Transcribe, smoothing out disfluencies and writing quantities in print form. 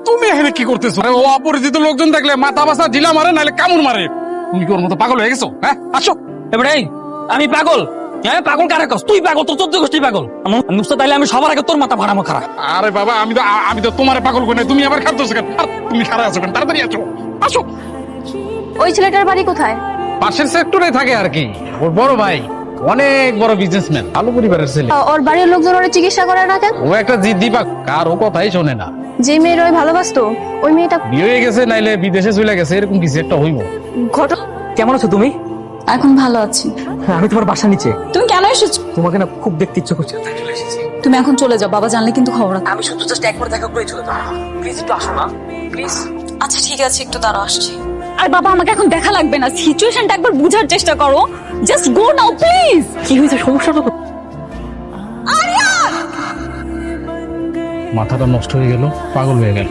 তুমি এখানে কি করতেছো? ও অপরিচিত লোকজন দেখলে মাথা বাসা ঢিলা মারে নাহলে কামড় মারে। তুমি কি ওর মতো পাগল হয়ে গেছো? হ্যাঁ, আসো। এবারে আমি পাগল? হ্যাঁ, পাগল কারে কস? তুই পাগল, তোর 14 গোষ্ঠী পাগল। আমি উস্তাদ, তাইলে আমি সবার আগে তোর মাথা ভাড়ামো খারাপ। আরে বাবা, আমি তো তোমারে পাগল করি না। তুমি আবার খাচ্ছো কেন? আর তুমি খারাপ আছো কেন? তাড়াতাড়ি আসো, আসো। ওই ছেলেটার বাড়ি কোথায়? পাশের সেক্টরে থাকে আর কি। ওর বড় ভাই অনেক বড় বিজনেসম্যান, ভালো পরিবারের ছেলে। ওর বাড়ির লোকজন ওর চিকিৎসা করে না কেন? ও একটা জিদ্দি পাক, কারো কথাই শোনে না। যে মেয়ের ওই ভালোবাসতো, ওই মেয়েটা বিয়ে হয়ে গেছে নাইলে বিদেশে চলে গেছে, এরকম কিছু একটা হইব। ঘটনা। কেমন আছো তুমি? এখন ভালো আছি। হ্যাঁ, আমি তোমার বাসা নিচে। তুমি কেন এসেছো? তোমাকে না খুব দেখতে ইচ্ছে করছে, তাই চলে এসেছি। তুমি এখন চলে যাও, বাবা জানলে কিন্তু খবর আছে। আমি শুধু জাস্ট একবার দেখা করে চলে যাবো। প্লিজ একটু আসো না, প্লিজ। আচ্ছা ঠিক আছে, একটু দাঁড়া, আসছি। আর বাবা, আমাকে এখন দেখা লাগবে না, সিচুয়েশনটা একবার বুঝার চেষ্টা করো। Just go now please. কি হয়েছে, সমস্যাটা তো? মাথাটা নষ্ট হয়ে গেল, পাগল হয়ে গেল।